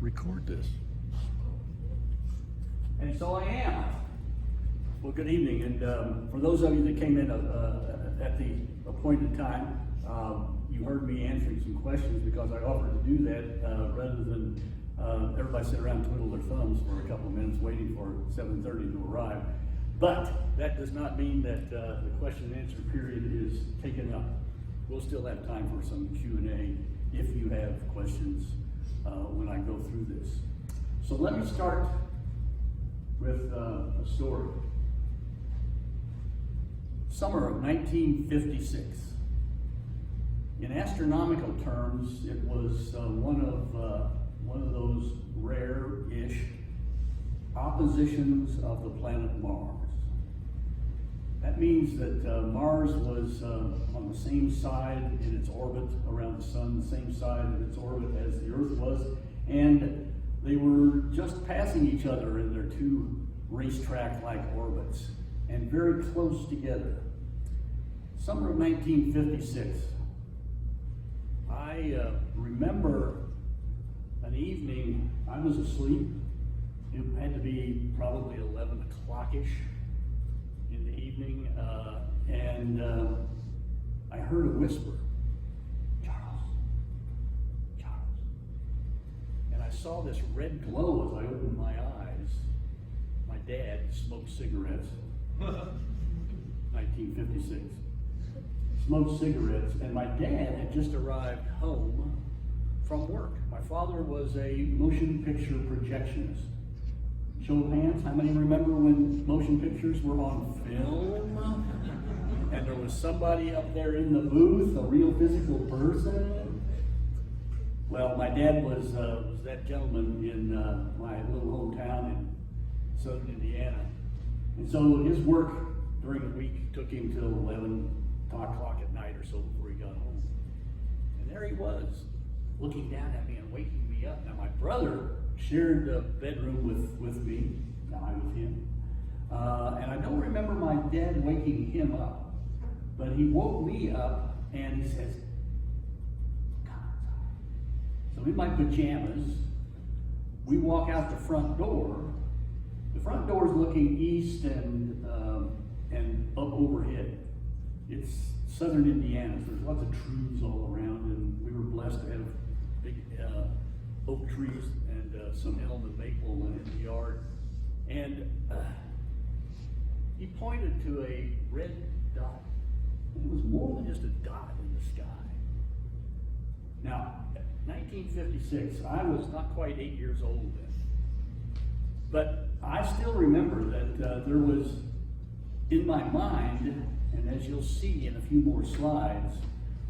record this. And so I am. Well, good evening, and for those of you that came in at the appointed time, you heard me answering some questions because I offered to do that rather than everybody sit around and twiddle their thumbs for a couple of minutes waiting for 7:30 to arrive. But that does not mean that the question and answer period is taken up. We'll still have time for some Q&A if you have questions when I go through this. So let me start with a story. Summer of 1956. In astronomical terms, it was one of those rare-ish oppositions of the planet Mars. That means that Mars was on the same side in its orbit around the sun, the same side in its orbit as the Earth was, and they were just passing each other in their two racetrack-like orbits, and very close together. Summer of 1956. I remember an evening, I was asleep. It had to be probably 11 o'clock-ish in the evening, and I heard a whisper, "Charles, Charles." And I saw this red glow as I opened my eyes. My dad smoked cigarettes, 1956. Smoked cigarettes, and my dad had just arrived home from work. My father was a motion picture projectionist. Show of hands, how many remember when motion pictures were on film? And there was somebody up there in the booth, a real physical person? Well, my dad was that gentleman in my little hometown in southern Indiana. And so his work during the week took him till 11 o'clock at night or so before he got home. And there he was, looking down at me and waking me up. Now my brother shared the bedroom with me, I with him. And I don't remember my dad waking him up, but he woke me up and he says, "Come outside." So in my pajamas, we walk out the front door. The front door is looking east and up overhead. It's southern Indiana, so there's lots of trees all around, and we were blessed to have big oak trees and some elm and maple in the yard. And he pointed to a red dot. It was more than just a dot in the sky. Now, 1956, I was not quite 8 years old then. But I still remember that there was, in my mind, and as you'll see in a few more slides,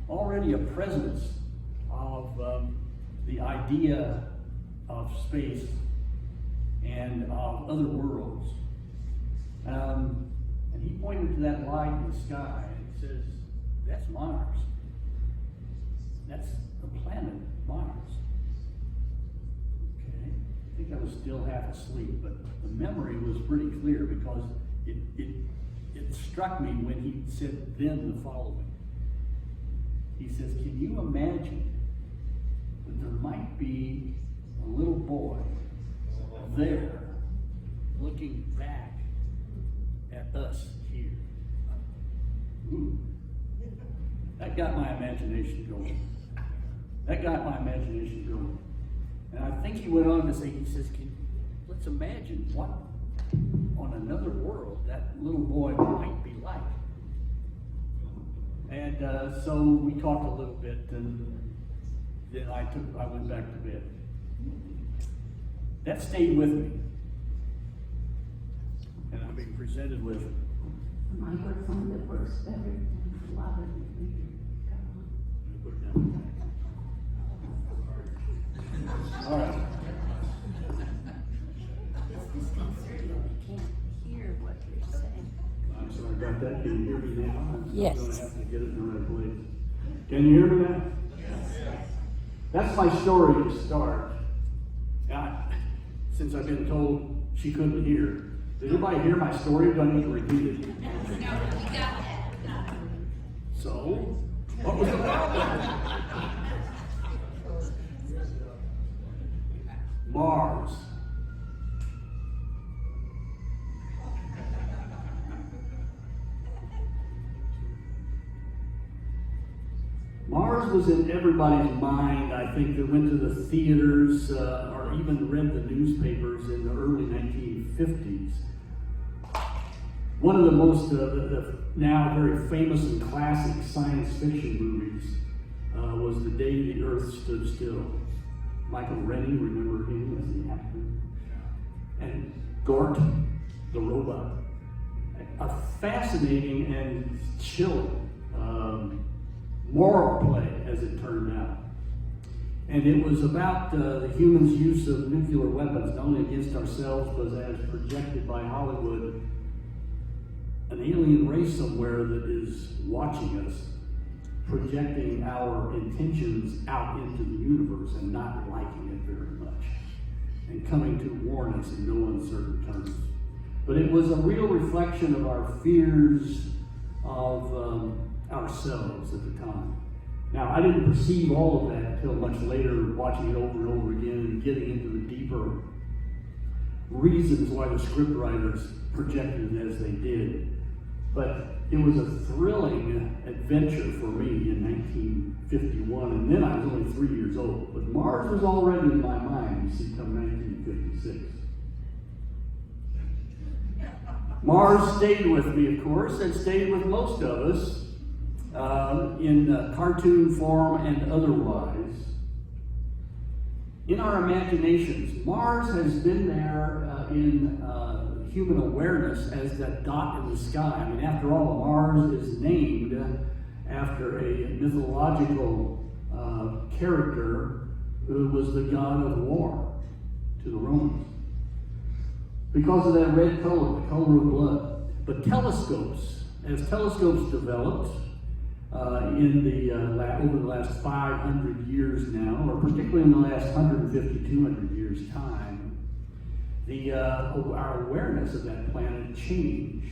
already a presence of the idea of space and of other worlds. And he pointed to that light in the sky and says, "That's Mars. That's the planet Mars." Okay, I think I was still half asleep, but the memory was pretty clear because it struck me when he said then the following. He says, "Can you imagine that there might be a little boy there looking back at us here?" Ooh. That got my imagination going. And I think he went on to say, he says, let's imagine what on another world that little boy might be like. And so we talked a little bit, and then I went back to bed. That stayed with me. And I'm being presented with A microphone that works better than a lot of put it down. All right. It's disconcerting. You can't hear what you're saying. I'm sorry about that. Can you hear me now? I'm Yes. going to have to get it in the right place. Can you hear me now? Yes. That's my story to start. Since I've been told she couldn't hear. Did everybody hear my story? Do I need to repeat it? So, what was the problem? Mars. Mars was in everybody's mind, I think, that went to the theaters or even read the newspapers in the early 1950s. One of the most, the now very famous and classic science fiction movies was The Day the Earth Stood Still. Michael Rennie, remember him as the actor? And Gort, the robot. A fascinating and chilling moral play, as it turned out. And it was about the humans' use of nuclear weapons, not only against ourselves, but as projected by Hollywood, an alien race somewhere that is watching us, projecting our intentions out into the universe and not liking it very much, and coming to warn us in no uncertain terms. But it was a real reflection of our fears of ourselves at the time. Now, I didn't perceive all of that until much later, watching it over and over again and getting into the deeper reasons why the scriptwriters projected it as they did. But it was a thrilling adventure for me in 1951, and then I was only 3 years old. But Mars was already in my mind, you see, come 1956. Mars stayed with me, of course, and stayed with most of us in cartoon form and otherwise. In our imaginations, Mars has been there in human awareness as that dot in the sky. I mean, after all, Mars is named after a mythological character who was the god of war to the Romans. Because of that red color, the color of blood. But telescopes, as telescopes developed over the last 500 years now, or particularly in the last 150, 200 years' time, our awareness of that planet changed.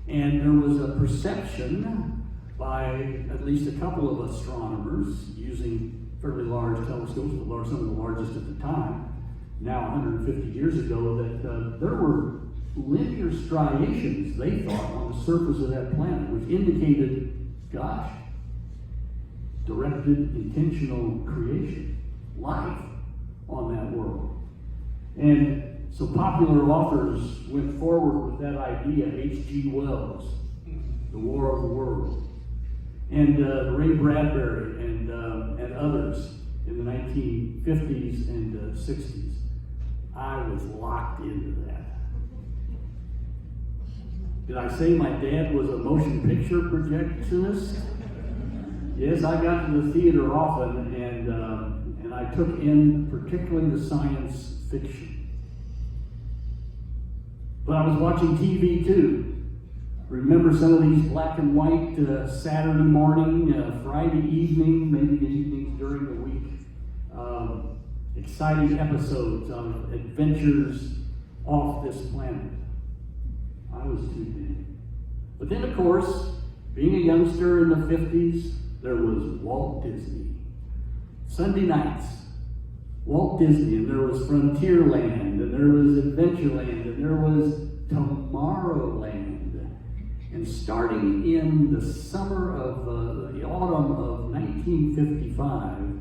And there was a perception by at least a couple of astronomers using fairly large telescopes, some of the largest at the time, now 150 years ago, that there were linear striations, they thought, on the surface of that planet, which indicated, gosh, directed, intentional creation, life on that world. And so popular authors went forward with that idea. H.G. Wells, The War of the Worlds, and Ray Bradbury and others in the 1950s and 60s. I was locked into that. Did I say my dad was a motion picture projectionist? Yes, I got to the theater often, and I took in particularly the science fiction. But I was watching TV too. Remember some of these black and white Saturday morning, Friday evening, maybe the evenings during the week, exciting episodes of adventures off this planet. I was tuned in. But then, of course, being a youngster in the 50s, there was Walt Disney. Sunday nights, Walt Disney, and there was Frontierland, and there was Adventureland, and there was Tomorrowland. And starting in the summer of the autumn of 1955,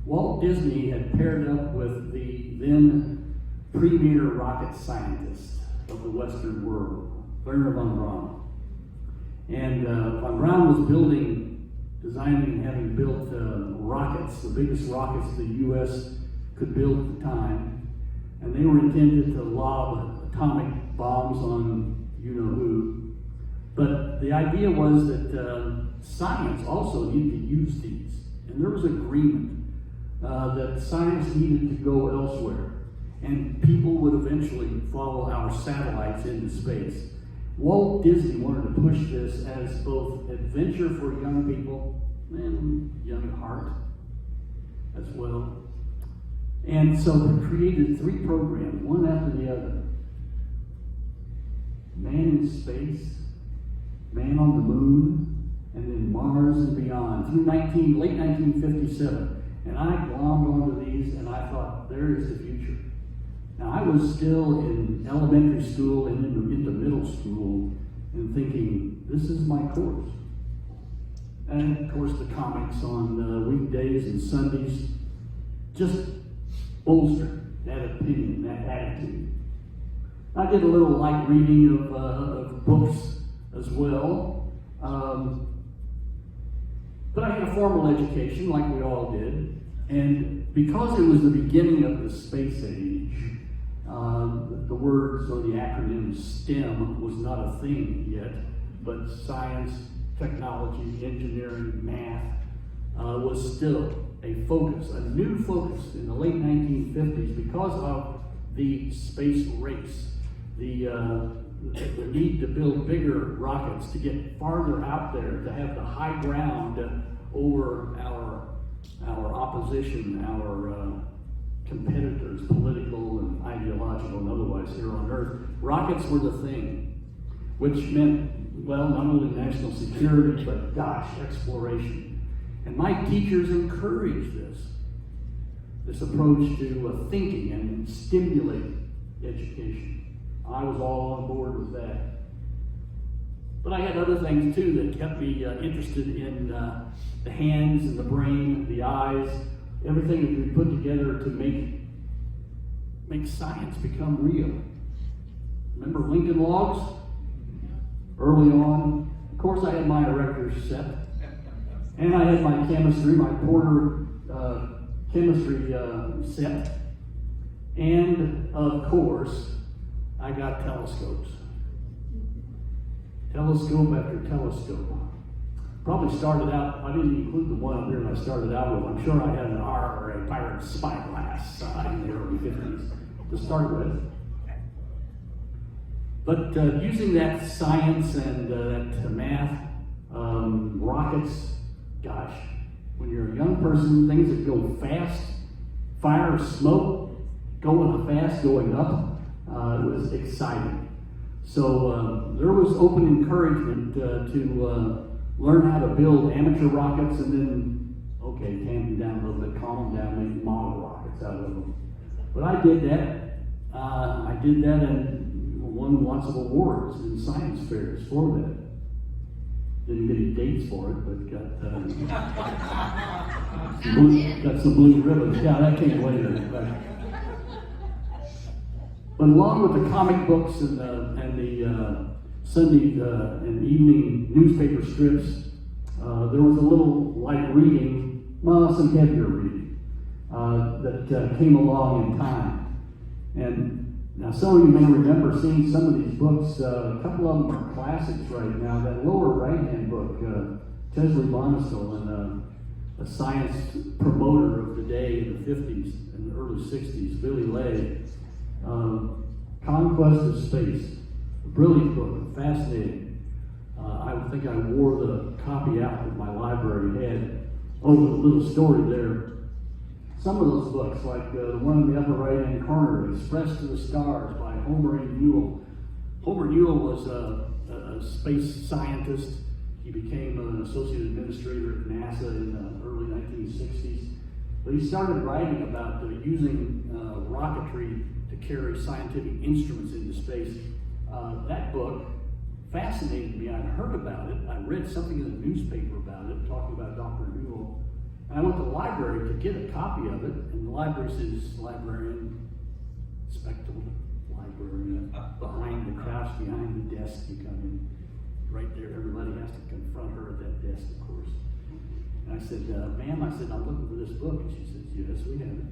Walt Disney had paired up with the then premier rocket scientist of the Western world, Wernher von Braun. And von Braun was designing and having built rockets, the biggest rockets the U.S. could build at the time. And they were intended to lob atomic bombs on you-know-who. But the idea was that science also needed to use these. And there was agreement that science needed to go elsewhere. And people would eventually follow our satellites into space. Walt Disney wanted to push this as both adventure for young people and young heart as well. And so we created 3 programs, one after the other. Man in Space, Man on the Moon, and then Mars and Beyond through late 1957. And I glommed onto these and I thought, there is the future. I was still in elementary school and into middle school and thinking, this is my course. And of course the comics on weekdays and Sundays just bolstered that opinion, that attitude. I did a little light reading of books as well. But I had a formal education like we all did. And because it was the beginning of the space age, the words or the acronym STEM was not a thing yet, but science, technology, engineering, math was still a focus, a new focus in the late 1950s because of the space race, the need to build bigger rockets to get farther out there, to have the high ground over our opposition, our competitors, political and ideological and otherwise here on Earth. Rockets were the thing, which meant, well, not only national security, but gosh, exploration. And my teachers encouraged this approach to thinking and stimulating education. I was all on board with that. But I had other things too that kept me interested in the hands and the brain, the eyes, everything that we put together to make science become real. Remember Lincoln Logs? Early on, of course, I had my erectors set, and I had my chemistry, my Porter chemistry set, and of course, I got telescopes. Telescope after telescope. Probably started out, I didn't include the one up here that I started out with. I'm sure I had an R or a Pirate spyglass in the early 50s to start with. But using that science and that math, rockets, gosh, when you're a young person, things that go fast, fire, smoke, going fast, going up, it was exciting. So there was open encouragement to learn how to build amateur rockets and then, okay, tamp them down a little bit, calm them down, make model rockets out of them. But I did that. And won lots of awards in science fairs for that. Didn't get any dates for it, but got some blue ribbons. Yeah, that came later. But along with the comic books and the Sunday and evening newspaper strips, there was a little light reading, well, some heavier reading that came along in time. And now some of you may remember seeing some of these books. A couple of them are classics right now. That lower right-hand book, Chesley Bonestell, and a science promoter of the day in the 50s and the early 60s, Billy Lay. Conquest of Space, a brilliant book, fascinating. I think I wore the copy out that my library had over the little story there. Some of those books, like the one in the upper right-hand corner, Express to the Stars by Homer A. Newell. Homer Newell was a space scientist. He became an associate administrator at NASA in the early 1960s. But he started writing about using rocketry to carry scientific instruments into space. That book fascinated me. I'd heard about it. I read something in the newspaper about it, talking about Dr. Newell. And I went to the library to get a copy of it, and the library says, librarian, spectacled librarian, behind the crouch, behind the desk, you come in. Right there, everybody has to confront her at that desk, of course. And I said, ma'am, I'm looking for this book. And she says, yes, we have it.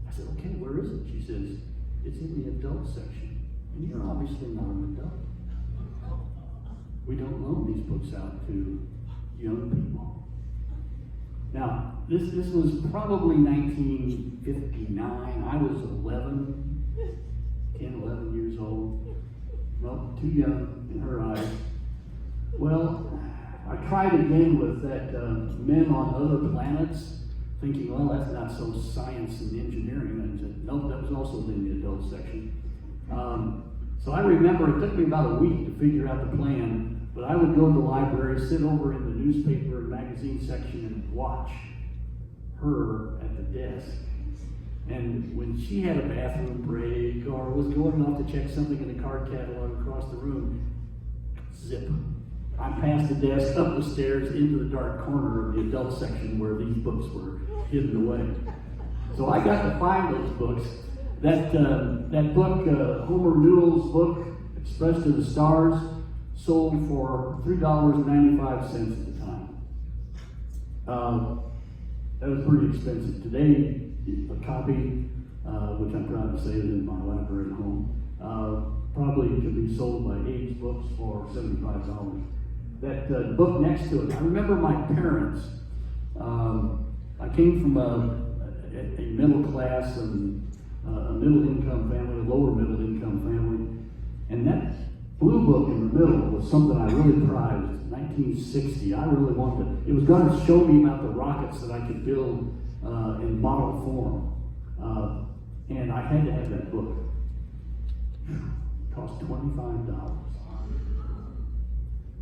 I said, okay, where is it? She says, it's in the adult section. And you're obviously not an adult. We don't loan these books out to young people. Now, this was probably 1959. I was 11 years old. Well, too young in her eyes. Well, I tried again with that Men on Other Planets, thinking, well, that's not so science and engineering. And I said, nope, that was also in the adult section. So I remember it took me about a week to figure out the plan, but I would go to the library, sit over in the newspaper and magazine section and watch her at the desk And when she had a bathroom break or was going off to check something in the card catalog across the room, zip. I'm past the desk, up the stairs, into the dark corner of the adult section where these books were hidden away. So I got to find those books. That book, Homer Newell's book, Express to the Stars, sold for $3.95 at the time. That was pretty expensive. Today, a copy, which I'm proud to say is in my library at home, probably could be sold by Abe's Books for $75. That book next to it, I remember my parents. I came from a middle class and a middle income family, a lower middle income family, and that blue book in the middle was something I really prized. 1960. I really wanted it. It was going to show me about the rockets that I could build in model form, and I had to have that book. It cost $25.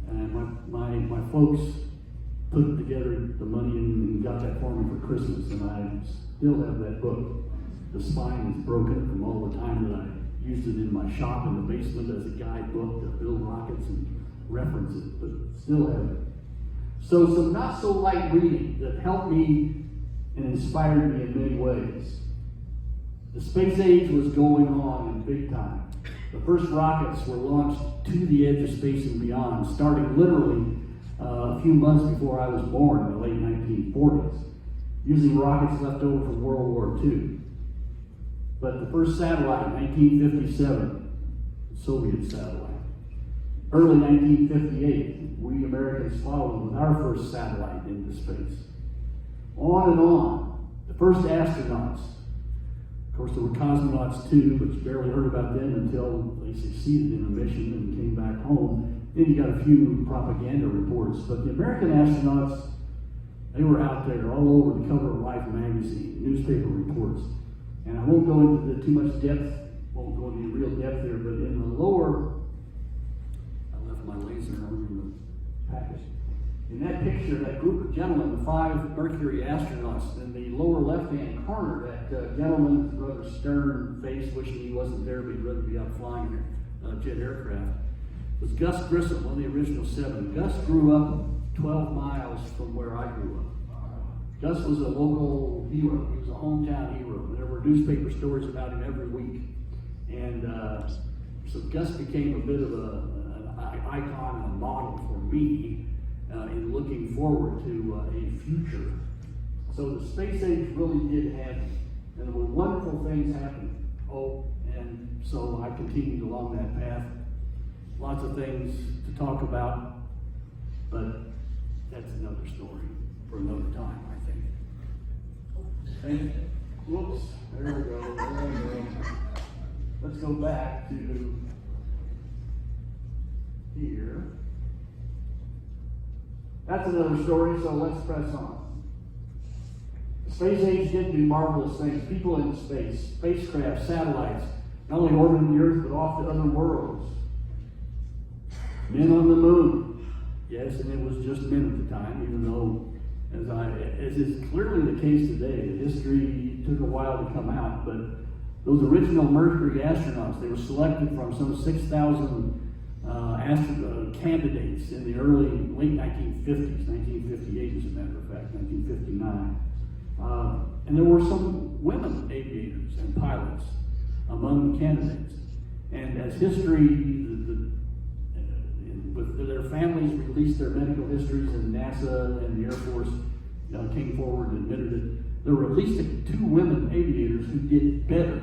And my folks put together the money and got that for me for Christmas, and I still have that book. The spine is broken from all the time that I used it in my shop in the basement as a guidebook to build rockets and reference it, but still have it. So some not so light reading that helped me and inspired me in many ways. The space age was going on in big time. The first rockets were launched to the edge of space and beyond, starting literally a few months before I was born in the late 1940s, using rockets left over from World War II. But the first satellite, 1957, Soviet satellite. Early 1958, we Americans followed with our first satellite into space. On and on. The first astronauts. Of course, there were cosmonauts too, but you barely heard about them until they succeeded in a mission and came back home. Then you got a few propaganda reports. But the American astronauts, they were out there all over the cover of Life magazine, newspaper reports. And I won't go into too much depth, won't go into real depth there, but in the lower, I left my laser over in the package. In that picture, that group of gentlemen, the 5 Mercury astronauts, in the lower left-hand corner, that gentleman with rather stern face, wishing he wasn't there, but he'd rather be out flying jet aircraft, was Gus Grissom, one of the original 7. Gus grew up 12 miles from where I grew up. Gus was a local hero. He was a hometown hero. There were newspaper stories about him every week. And so Gus became a bit of an icon and a model for me in looking forward to a future. So the space age really did happen. And there were wonderful things happening. Oh, and so I continued along that path. Lots of things to talk about, but that's another story for another time, I think. And, whoops, there we go. Let's go back to here. That's another story, so let's press on. The space age did do marvelous things. People in space, spacecraft, satellites, not only orbiting the Earth, but off to other worlds. Men on the moon. Yes, and it was just men at the time, even though, as is clearly the case today, the history took a while to come out, but those original Mercury astronauts, they were selected from some 6,000 candidates in the late 1950s, 1958 as a matter of fact, 1959. And there were some women aviators and pilots among the candidates. And as history, with their families released their medical histories, and NASA and the Air Force came forward and admitted it, there were at least 2 women aviators who did better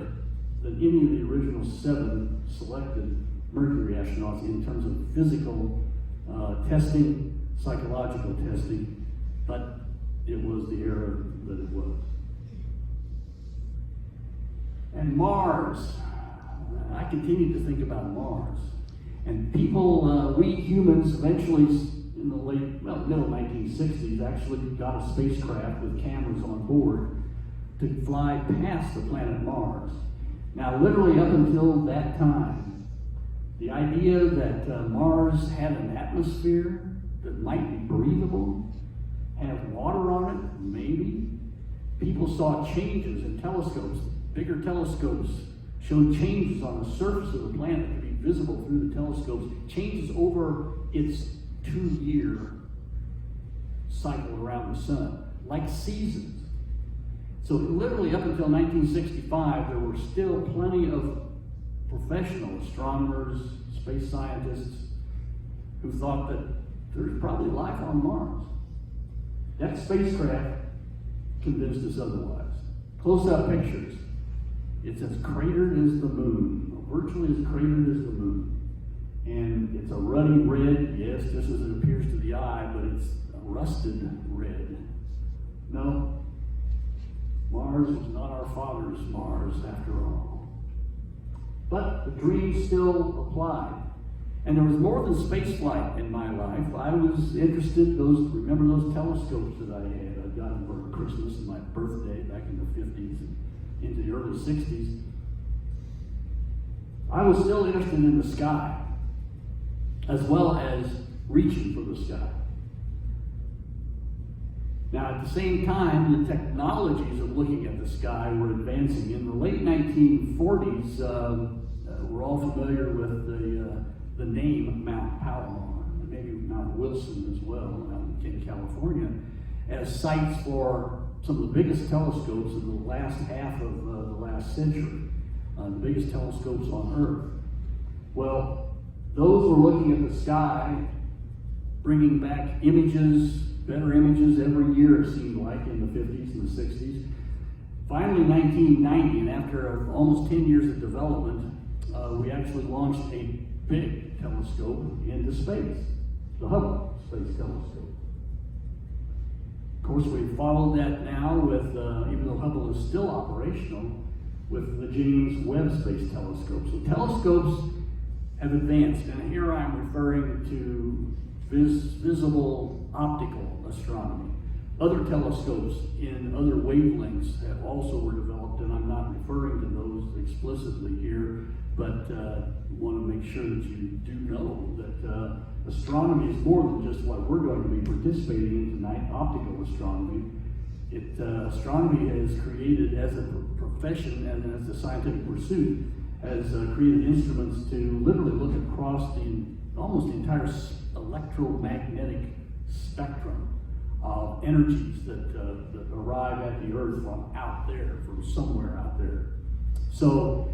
than any of the original 7 selected Mercury astronauts in terms of physical testing, psychological testing, but it was the era that it was. And Mars, I continue to think about Mars. And people, we humans, eventually in the middle 1960s, actually got a spacecraft with cameras on board to fly past the planet Mars. Now, literally up until that time, the idea that Mars had an atmosphere that might be breathable, have water on it, maybe, people saw changes in telescopes. Bigger telescopes showed changes on the surface of the planet that could be visible through the telescopes, changes over its 2-year cycle around the sun, like seasons. So literally up until 1965, there were still plenty of professional astronomers, space scientists, who thought that there's probably life on Mars. That spacecraft convinced us otherwise. Close-up pictures. It's as cratered as the moon, virtually as cratered as the moon. And it's a ruddy red, yes, just as it appears to the eye, but it's a rusted red. No, Mars is not our father's Mars after all. But the dream still applied. And there was more than space flight in my life. I was interested, remember those telescopes that I had? I got them for Christmas and my birthday back in the 50s and into the early 60s. I was still interested in the sky, as well as reaching for the sky. Now, at the same time, the technologies of looking at the sky were advancing. In the late 1940s, we're all familiar with the name Mount Palomar, and maybe Mount Wilson as well, out in California, as sites for some of the biggest telescopes of the last half of the last century, the biggest telescopes on Earth. Well, those were looking at the sky, bringing back images, better images every year, it seemed like, in the 50s and the 60s. Finally, 1990, and after almost 10 years of development, we actually launched a big telescope into space, the Hubble Space Telescope. Of course, we've followed that now with, even though Hubble is still operational, with the James Webb Space Telescope. So telescopes have advanced, and here I'm referring to visible optical astronomy. Other telescopes in other wavelengths have also were developed, and I'm not referring to those explicitly here, but want to make sure that you do know that astronomy is more than just what we're going to be participating in tonight, optical astronomy. Astronomy has created, as a profession and as a scientific pursuit, has created instruments to literally look across almost the entire electromagnetic spectrum of energies that arrive at the Earth from out there, from somewhere out there. So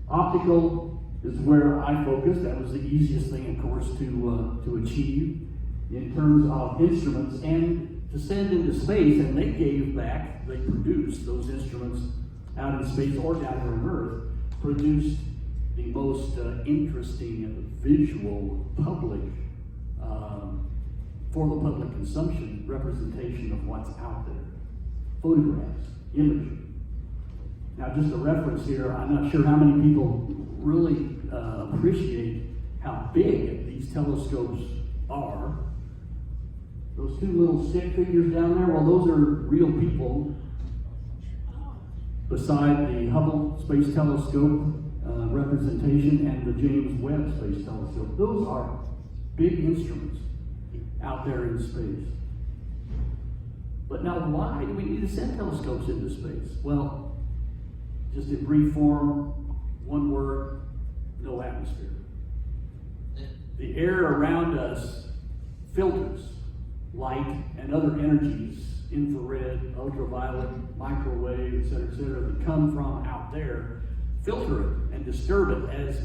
optical is where I focused. That was the easiest thing, of course, to achieve in terms of instruments and to send into space. And they produced those instruments out in space or down here on Earth, produced the most interesting visual public, for the public consumption, representation of what's out there. Photographs, imagery. Now, just a reference here, I'm not sure how many people really appreciate how big these telescopes are. Those two little stick figures down there, well, those are real people beside the Hubble Space Telescope representation and the James Webb Space Telescope. Those are big instruments out there in space. But now, why do we need to send telescopes into space? Well, just in brief form, one word: no atmosphere. The air around us filters light and other energies, infrared, ultraviolet, microwave, etc., that come from out there, filter it and disturb it as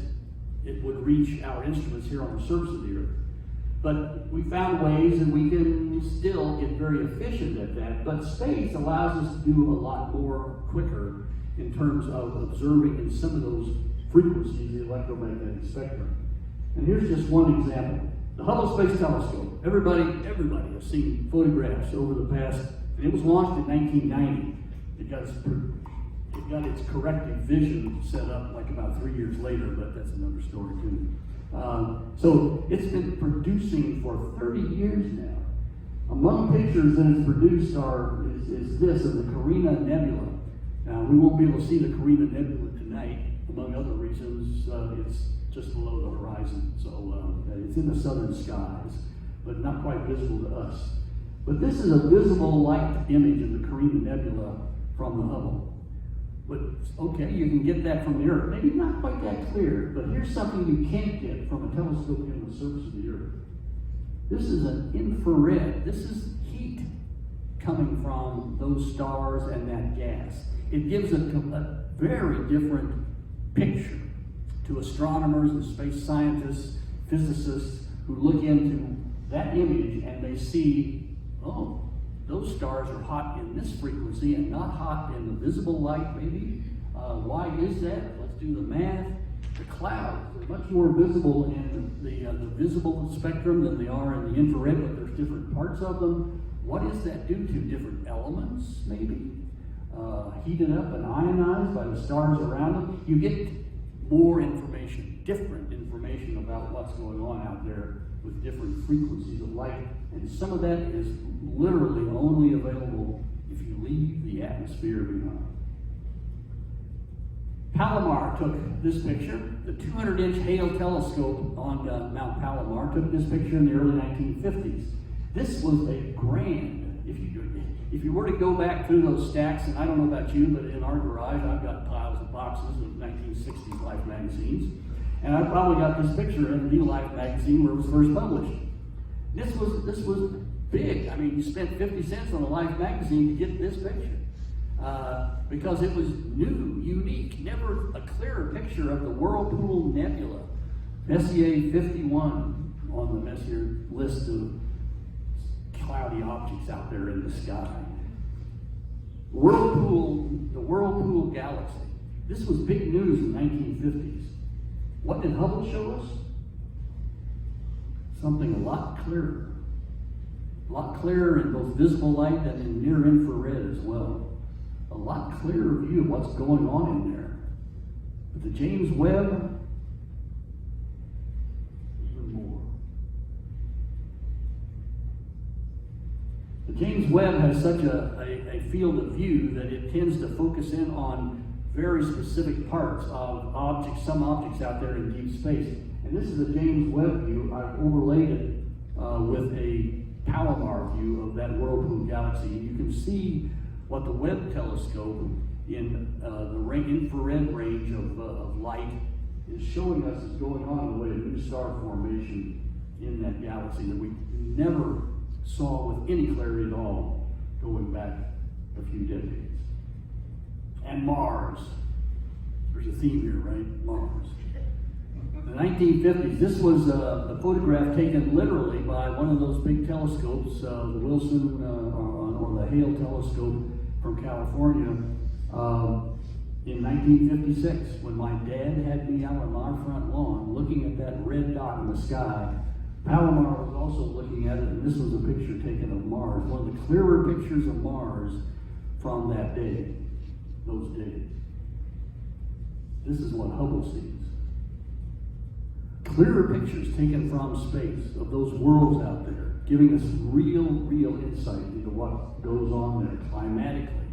it would reach our instruments here on the surface of the Earth. But we found ways, and we can still get very efficient at that, but space allows us to do a lot more quicker in terms of observing in some of those frequencies, the electromagnetic spectrum. And here's just one example. The Hubble Space Telescope. Everybody has seen photographs over the past, and it was launched in 1990. It got its corrective vision set up like about 3 years later, but that's another story too. So it's been producing for 30 years now. Among pictures that it's produced is this of the Carina Nebula. Now, we won't be able to see the Carina Nebula tonight, among other reasons. It's just below the horizon, so it's in the southern skies, but not quite visible to us. But this is a visible light image of the Carina Nebula from the Hubble. But, okay, you can get that from the Earth. Maybe not quite that clear, but here's something you can't get from a telescope in the surface of the Earth. This is an infrared. This is heat coming from those stars and that gas. It gives a very different picture to astronomers and space scientists, physicists who look into that image and they see, oh, those stars are hot in this frequency and not hot in the visible light, maybe. Why is that? Let's do the math. The clouds are much more visible in the visible spectrum than they are in the infrared, but there's different parts of them. What does that do to different elements, maybe? Heated up and ionized by the stars around them. You get more information, different information about what's going on out there with different frequencies of light. And some of that is literally only available if you leave the atmosphere behind. Palomar took this picture. The 200-inch Hale telescope on Mount Palomar took this picture in the early 1950s. This was a grand, if you were to go back through those stacks, and I don't know about you, but in our garage, I've got piles of boxes of 1960s Life magazines. And I probably got this picture in the Life magazine where it was first published. This was big. I mean, you spent 50 cents on a Life magazine to get this picture. Because it was new, unique, never a clearer picture of the Whirlpool Nebula, Messier 51 on the Messier list of cloudy objects out there in the sky. The Whirlpool Galaxy. This was big news in the 1950s. What did Hubble show us? Something a lot clearer. A lot clearer in both visible light and in near infrared as well. A lot clearer view of what's going on in there. But the James Webb, even more. The James Webb has such a field of view that it tends to focus in on very specific parts of objects, some objects out there in deep space. And this is a James Webb view. I've overlaid it with a Palomar view of that Whirlpool Galaxy. And you can see what the Webb telescope in the infrared range of light is showing us is going on in the way of new star formation in that galaxy that we never saw with any clarity at all going back a few decades. And Mars. There's a theme here, right? Mars. The 1950s, this was a photograph taken literally by one of those big telescopes, the Wilson or the Hale telescope from California in 1956, when my dad had me out on our front lawn looking at that red dot in the sky. Palomar was also looking at it, and this was a picture taken of Mars, one of the clearer pictures of Mars from that day, those days. This is what Hubble sees. Clearer pictures taken from space of those worlds out there, giving us real insight into what goes on there climatically,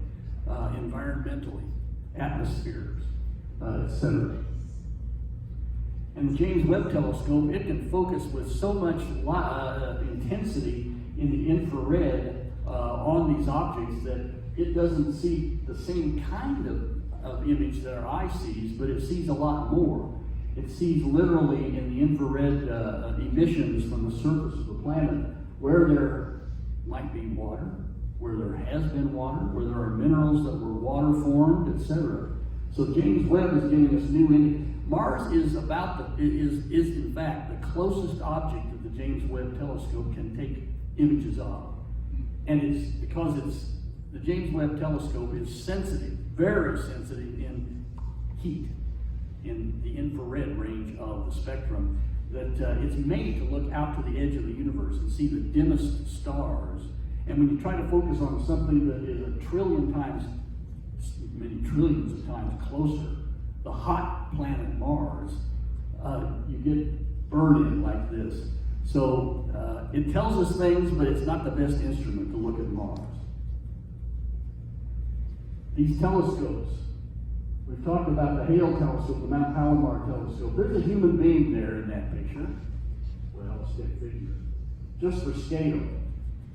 environmentally, atmospheres, etc. And the James Webb telescope, it can focus with so much intensity in the infrared on these objects that it doesn't see the same kind of image that our eye sees, but it sees a lot more. It sees literally in the infrared emissions from the surface of the planet where there might be water, where there has been water, where there are minerals that were water formed, etc. So James Webb is giving us new Mars is in fact the closest object that the James Webb telescope can take images of. And it's because the James Webb telescope is sensitive, very sensitive in heat, in the infrared range of the spectrum, that it's made to look out to the edge of the universe and see the dimmest stars. And when you try to focus on something that is a trillion times, many trillions of times closer, the hot planet Mars, you get burn-in like this. So it tells us things, but it's not the best instrument to look at Mars. These telescopes, we've talked about the Hale telescope, the Mount Palomar telescope. There's a human being there in that picture. Well, stick figure. Just for scale.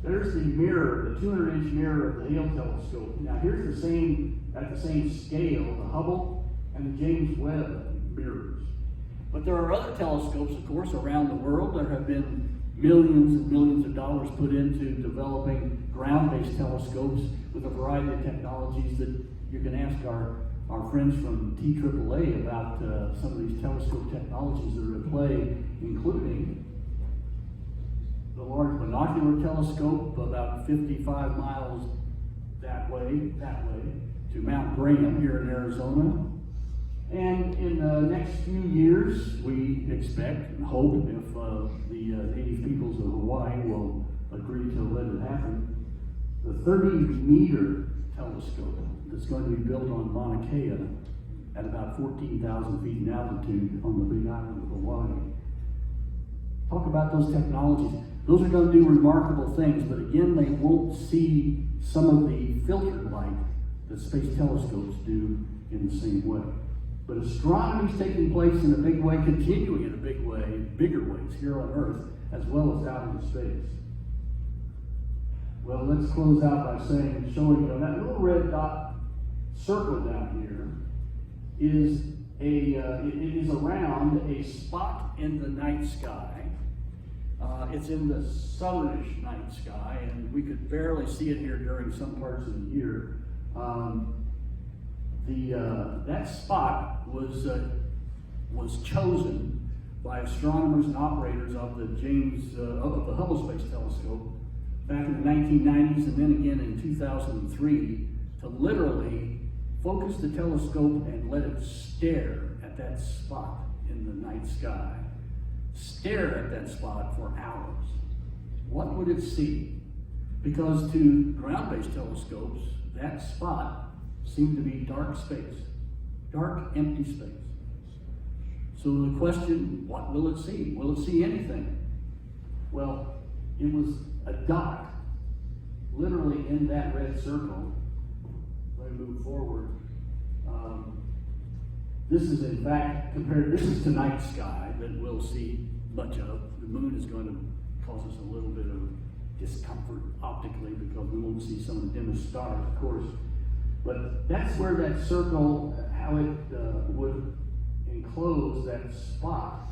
There's the mirror, the 200-inch mirror of the Hale telescope. Now here's the same, at the same scale, the Hubble and the James Webb mirrors. But there are other telescopes, of course, around the world. There have been millions and millions of dollars put into developing ground-based telescopes with a variety of technologies that you can ask our friends from TAAA about some of these telescope technologies that are at play, including the Large Binocular Telescope, about 55 miles that way, to Mount Brigham here in Arizona. And in the next few years, we expect and hope, if the native peoples of Hawaii will agree to let it happen, the 30-meter telescope that's going to be built on Mauna Kea at about 14,000 feet in altitude on the Big Island of Hawaii. Talk about those technologies. Those are going to do remarkable things, but again, they won't see some of the filtered light that space telescopes do in the same way. But astronomy is taking place in a big way, continuing in a big way, bigger ways here on Earth, as well as out in space. Well, let's close out by showing you that little red dot circle down here is it is around a spot in the night sky. It's in the southernish night sky, and we could barely see it here during some parts of the year. That spot was chosen by astronomers and operators of the of the Hubble Space Telescope back in the 1990s, and then again in 2003, to literally focus the telescope and let it stare at that spot in the night sky. Stare at that spot for hours. What would it see? Because to ground-based telescopes, that spot seemed to be dark space, dark, empty space. So the question, what will it see? Will it see anything? Well, it was a dot, literally in that red circle. Let me move forward. This is in fact this is to night sky that we'll see much of. The moon is going to cause us a little bit of discomfort optically because we won't see some of the dimmest stars, of course. But that's where that circle, how it would enclose that spot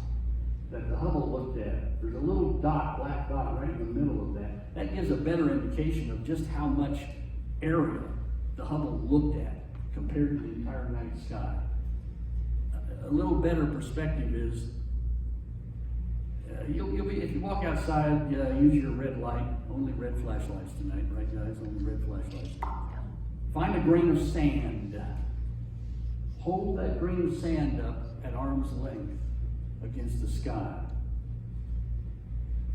that the Hubble looked at. There's a little dot, black dot, right in the middle of that. That gives a better indication of just how much area the Hubble looked at compared to the entire night sky. A little better perspective is, you'll be, if you walk outside, use your red light. Only red flashlights tonight, right guys? Only red flashlights. Find a grain of sand. Hold that grain of sand up at arm's length against the sky.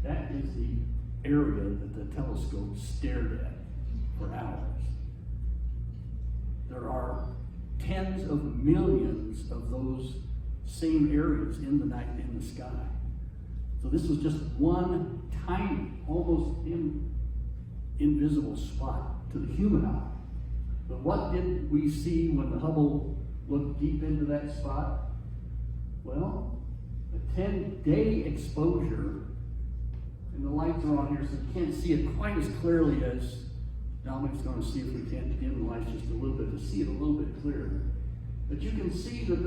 That is the area that the telescope stared at for hours. There are tens of millions of those same areas in the sky. So this was just one tiny, almost invisible spot to the human eye. But what did we see when the Hubble looked deep into that spot? Well, a 10-day exposure, and the lights are on here so you can't see it quite as clearly as Dominic's going to see if we can't dim the lights just a little bit to see it a little bit clearer. But you can see that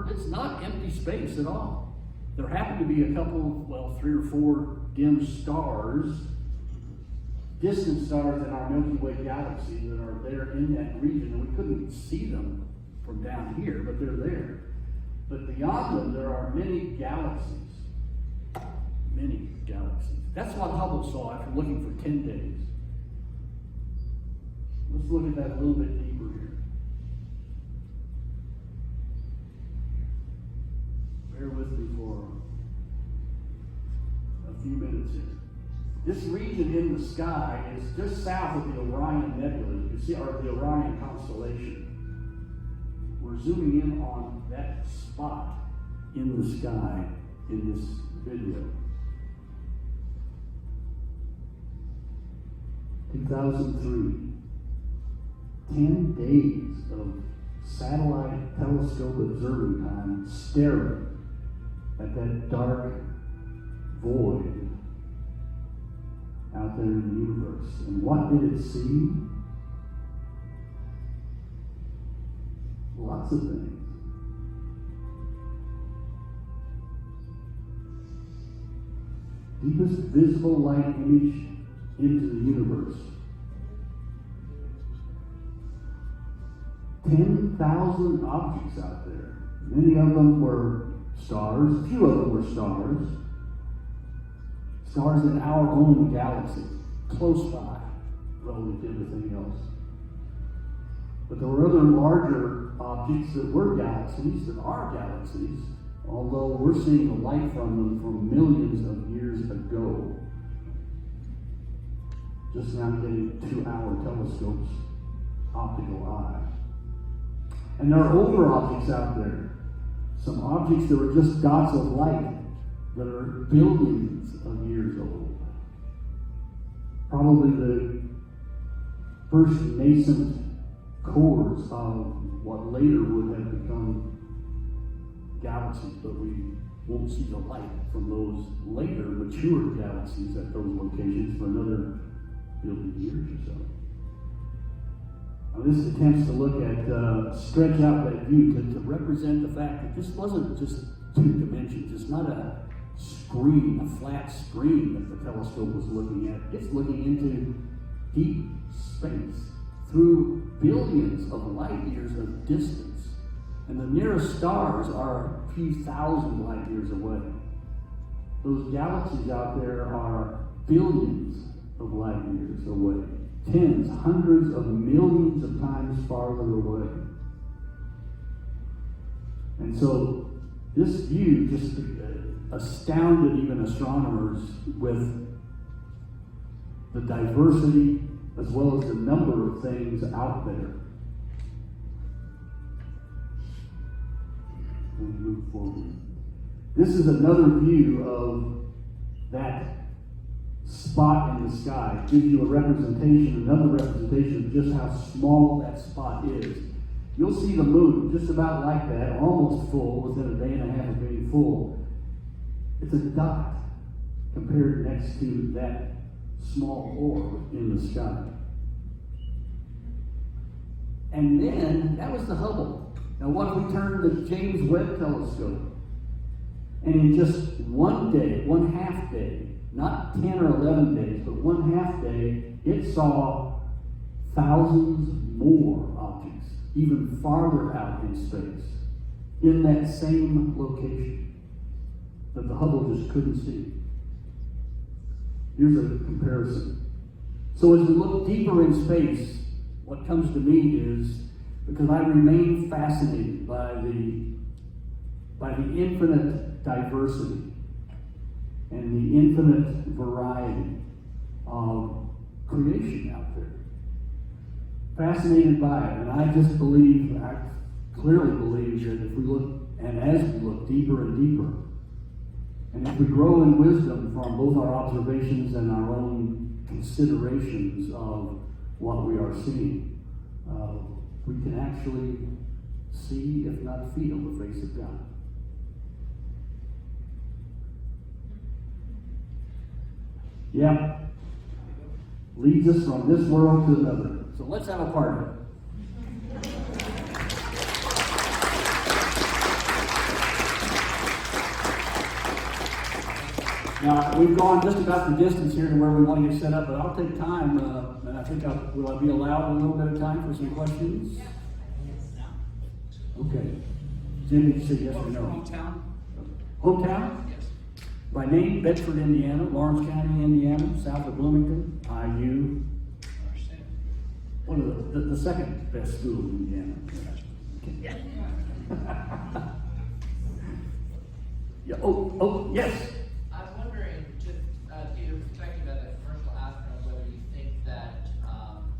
it's not empty space at all. There happen to be a couple, 3 or 4 dim stars, distant stars in our Milky Way galaxy that are there in that region, and we couldn't see them from down here, but they're there. But beyond them, there are many galaxies. Many galaxies. That's what Hubble saw after looking for 10 days. Let's look at that a little bit deeper here. Bear with me for a few minutes here. This region in the sky is just south of the Orion Nebula. You can see, or the Orion constellation. We're zooming in on that spot in the sky in this video. 2003. 10 days of satellite telescope observing time staring at that dark void out there in the universe. And what did it see? Lots of things. Deepest visible light image into the universe. 10,000 objects out there. Many of them were stars, a few of them were stars. Stars in our own galaxy, close by, relative to everything else. But there were other larger objects that were galaxies, that are galaxies, although we're seeing the light from them from millions of years ago. Just now getting to our telescope's optical eye. And there are older objects out there. Some objects that are just dots of light that are billions of years old. Probably the first nascent cores of what later would have become galaxies, but we won't see the light from those later mature galaxies at those locations for another billion years or so. Now, this attempts to look at, stretch out that view to represent the fact that this wasn't just two dimensions. It's not a screen, a flat screen that the telescope was looking at. It's looking into deep space through billions of light years of distance. And the nearest stars are a few thousand light years away. Those galaxies out there are billions of light years away. Tens, hundreds of millions of times farther away. And so this view just astounded even astronomers with the diversity as well as the number of things out there. We move forward. This is another view of that spot in the sky. It gives you a representation, another representation of just how small that spot is. You'll see the moon just about like that, almost full, within a day and a half of being full. It's a dot compared next to that small orb in the sky. And then, that was the Hubble. Now what if we turn the James Webb Telescope? And in just one day, one half day, not 10 or 11 days, but one half day, it saw thousands more objects, even farther out in space, in that same location that the Hubble just couldn't see. Here's a comparison. So as we look deeper in space, what comes to me is, because I remain fascinated by the infinite diversity and the infinite variety of creation out there. Fascinated by it, and I just believe, I clearly believe that if we look, and as we look deeper and deeper, and if we grow in wisdom from both our observations and our own considerations of what we are seeing, we can actually see, if not feel, the face of God. Yeah. Leads us from this world to another. So let's have a party. Now, we've gone just about the distance here to where we want to get set up, but I'll take time, and I think will I be allowed a little bit of time for some questions? Okay. Jim, you say yes or no? Hometown? Hometown? Yes. By name, Bedford, Indiana, Lawrence County, Indiana, south of Bloomington, IU. Understand. One of the second best school in Indiana. Okay. Yeah. Oh, yes. I'm wondering, just to your perspective as a commercial astronaut, whether you think that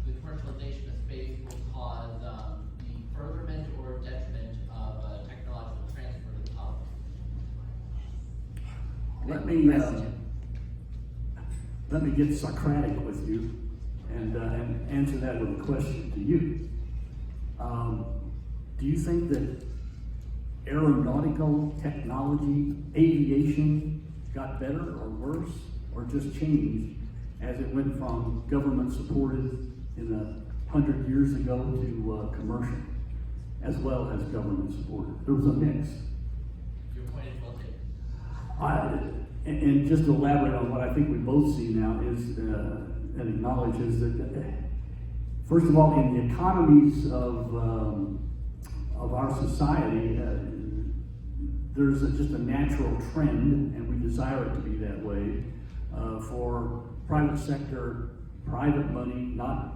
the commercialization of space will cause the furtherment or detriment of technological transfer to the public. Let me get Socratic with you and answer that with a question to you. Do you think that aeronautical technology, aviation, got better or worse or just changed as it went from government supported in 100 years ago to commercial, as well as government supported. There was a mix. Your point is well taken. And just to elaborate on what I think we both see now is, and acknowledge is that, first of all, in the economies of our society, there's just a natural trend, and we desire it to be that way, for private sector, private money, not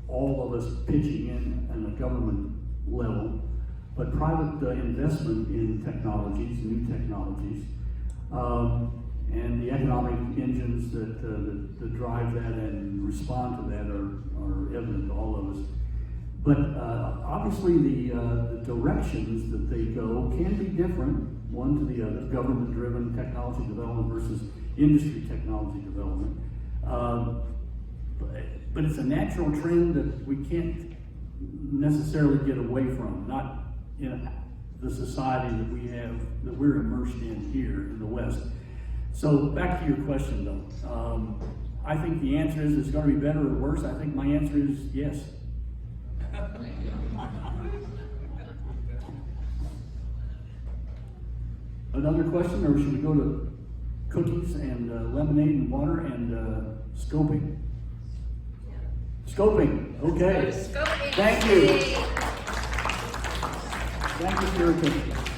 all of us pitching in on a government level, but private investment in technologies, new technologies, and the economic engines that drive that and respond to that are evident to all of us. But obviously the directions that they go can be different, one to the other, government-driven technology development versus industry technology development. But it's a natural trend that we can't necessarily get away from, not in the society that we have, that we're immersed in here in the West. So back to your question though. I think the answer is it's going to be better or worse. I think my answer is yes. Thank you. Another question, or should we go to cookies and lemonade and water and scoping? Scoping, okay. Scoping. Thank you. Thank you for your attention.